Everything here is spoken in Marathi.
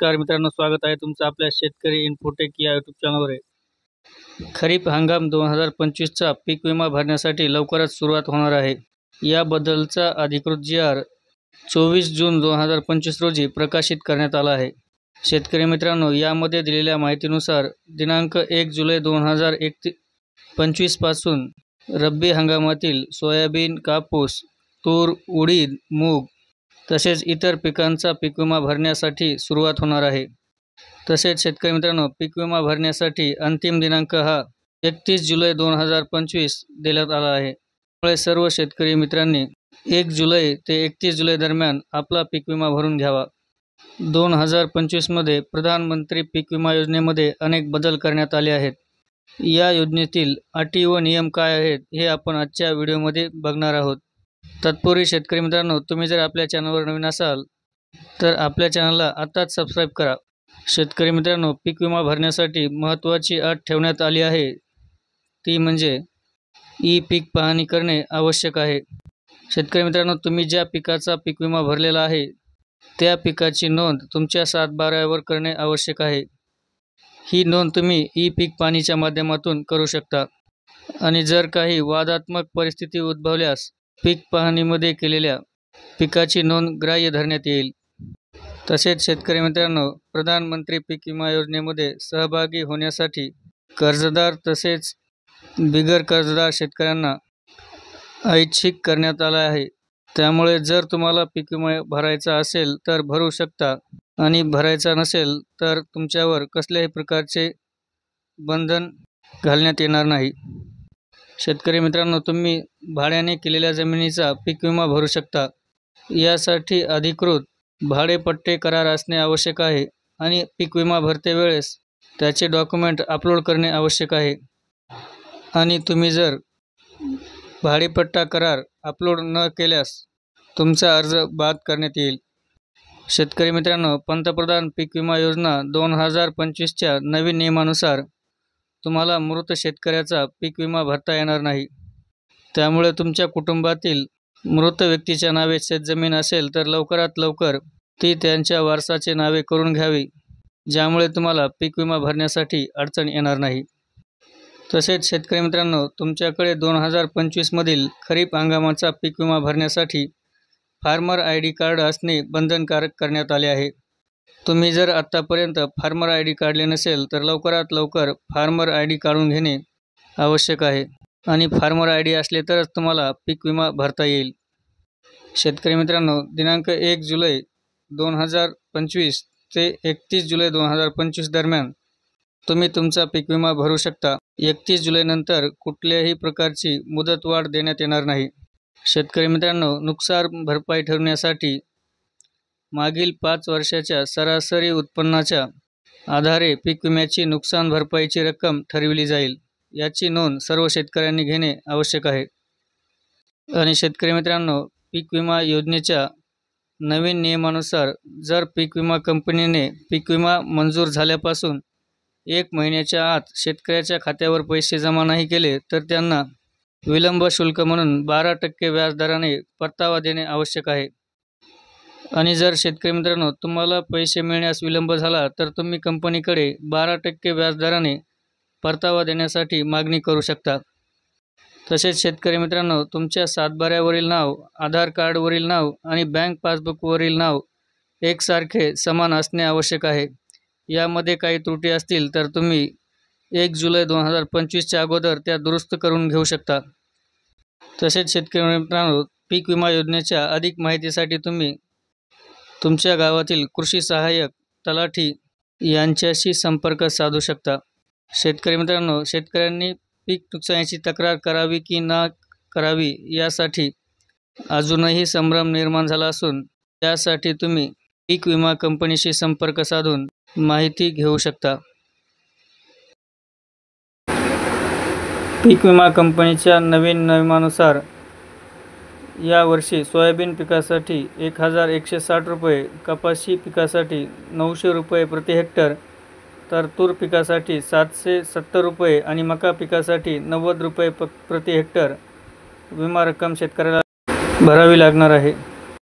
नमस्कार मित्रांनो, स्वागत आहे तुमचं आपल्या शेतकरी इन्फोटेक या यूट्यूब चॅनलवर आहे। खरीप हंगाम 2025चा पीक विमा भरण्यासाठी लवकरच सुरुवात होणार आहे। याबद्दलचा अधिकृत जी.आर. 24 जून 2025 रोजी प्रकाशित करण्यात आला आहे। शेतकरी मित्रांनो, यामध्ये दिलेल्या माहितीनुसार दिनांक 1 जुलै 2025 पासून रब्बी हंगामातील सोयाबीन, कापूस, तूर, उडीद, मूग तसेच इतर पिकांचा पीक विमा भरण्यासाठी सुरुवात होणार आहे। तसेच शेतकरी मित्रांनो, पीक विमा भरण्यासाठी अंतिम दिनांक हा 31 जुलै 2025 देण्यात आला आहे। त्यामुळे सर्व शेतकरी मित्रांनी 1 जुलै ते 31 जुलै दरम्यान आपला पीक विमा भरून घ्यावा। 2025 मध्ये प्रधानमंत्री पीक विमा योजनेमध्ये अनेक बदल करण्यात आले आहेत। या योजनेतील अटी व नियम काय आहेत हे आपण आजच्या व्हिडिओमध्ये बघणार आहोत। तत्पूर्वी शेतकरी मित्रांनो, तुम्ही जर आपल्या चॅनलवर नवीन असाल तर आपल्या चॅनलला आताच सबस्क्राईब करा। शेतकरी मित्रांनो, पीक विमा भरण्यासाठी महत्त्वाची अट ठेवण्यात आली आहे, ती म्हणजे ई-पीक पाहणी करणे आवश्यक आहे। शेतकरी मित्रांनो, तुम्ही ज्या पिकाचा पीक विमा भरलेला आहे त्या पिकाची नोंद तुमच्या 7/12 करणे आवश्यक आहे। ही नोंद तुम्ही ई-पीक पाहणीच्या माध्यमातून करू शकता आणि जर काही वादात्मक परिस्थिती उद्भवल्यास पीक पाहणीमध्ये केलेल्या पिकाची नोंद ग्राह्य धरण्यात येईल। तसेच शेतकरी मित्रांनो, प्रधानमंत्री पीक विमा योजनेमध्ये सहभागी होण्यासाठी कर्जदार तसेच बिगर कर्जदार शेतकऱ्यांना ऐच्छिक करण्यात आला आहे। त्यामुळे जर तुम्हाला पीक विमा भरायचा असेल तर भरू शकता आणि भरायचा नसेल तर तुमच्यावर कसल्याही प्रकारचे बंधन घालण्यात येणार नाही। शेतकरी मित्रांनो, तुम्ही भाड्याने केलेल्या जमिनीचा पीक विमा भरू शकता। यासाठी अधिकृत भाडेपट्टे करार असणे आवश्यक आहे आणि पीक विमा भरते वेळेस त्याचे डॉक्युमेंट अपलोड करणे आवश्यक आहे। आणि तुम्ही जर भाडेपट्टा करार अपलोड न केल्यास तुमचा अर्ज बाद करण्यात येईल। शेतकरी मित्रांनो, पंतप्रधान पीक विमा योजना 2025च्या नवीन नियमानुसार तुम्हाला मृत शेतकऱ्याचा पीक विमा भरता येणार नाही। त्यामुळे तुमच्या कुटुंबातील मृत व्यक्तीच्या नावे शेतजमीन असेल तर लवकरात लवकर ती त्यांच्या वारसाचे नावे करून घ्यावी, ज्यामुळे तुम्हाला पीक विमा भरण्यासाठी अडचण येणार नाही। तसेच शेतकरी मित्रांनो, तुमच्याकडे 2025 मधील खरीप हंगामाचा पीक विमा भरण्यासाठी फार्मर ID कार्ड असणे बंधनकारक करण्यात आले आहे। तुम्ही जर आत्तापर्यंत फार्मर ID काढले नसेल तर लवकरात लवकर फार्मर ID काढून घेणे आवश्यक आहे आणि फार्मर ID असले तरच तुम्हाला पीक विमा भरता येईल। शेतकरी मित्रांनो, दिनांक 1 जुलै 2025 ते 31 जुलै 2025 दरम्यान तुम्ही तुमचा पीक विमा भरू शकता। 31 जुलैनंतर कुठल्याही प्रकारची मुदतवाढ देण्यात येणार नाही। शेतकरी मित्रांनो, नुकसान भरपाई ठरवण्यासाठी मागील 5 वर्षाच्या सरासरी उत्पन्नाच्या आधारे पीक विम्याची नुकसान भरपाईची रक्कम ठरविली जाईल। याची नोंद सर्व शेतकऱ्यांनी घेणे आवश्यक आहे। आणि शेतकरी मित्रांनो, पीक विमा योजनेच्या नवीन नियमानुसार जर पीक विमा कंपनीने पीक विमा मंजूर झाल्यापासून 1 महिन्याच्या आत शेतकऱ्याच्या खात्यावर पैसे जमा नाही केले तर त्यांना विलंब शुल्क म्हणून 12% व्याजदराने परतावा देणे आवश्यक आहे। आणि जर शेतकरी मित्रांनो, तुम्हाला पैसे मिळण्यास विलंब झाला तर तुम्ही कंपनीकडे 12% व्याजदराने परतावा देण्यासाठी मागणी करू शकता। तसेच शेतकरी मित्रांनो, तुमच्या 7/12 नाव, आधार कार्डवरील नाव आणि बँक पासबुकवरील नाव एकसारखे समान असणे आवश्यक आहे। यामध्ये काही त्रुटी असतील तर तुम्ही 1 जुलै 2025च्या अगोदर त्या दुरुस्त करून घेऊ शकता। तसेच शेतकरी मित्रांनो, पीक विमा योजनेच्या अधिक माहितीसाठी तुम्ही तुमच्या गावातील कृषी सहाय्यक, तलाठी यांच्याशी संपर्क साधू शकता। शेतकरी मित्रांनो, शेतकऱ्यांनी पीक नुकसानीची तक्रार करावी की ना करावी यासाठी अजूनही संभ्रम निर्माण झाला असून यासाठी तुम्ही पीक विमा कंपनीशी संपर्क साधून माहिती घेऊ शकता। पीक विमा कंपनीच्या नवीन नियमानुसार यावर्षी सोयाबीन पिकासाठी 1160 रुपये, कपाशी पिकासाठी 900 रुपये प्रति हेक्टर, तर तूर पिकासाठी 770 रुपये आणि मका पिकासाठी 90 रुपये प्रति हेक्टर विमा रक्कम शेतकऱ्याला भरावी लागणार आहे।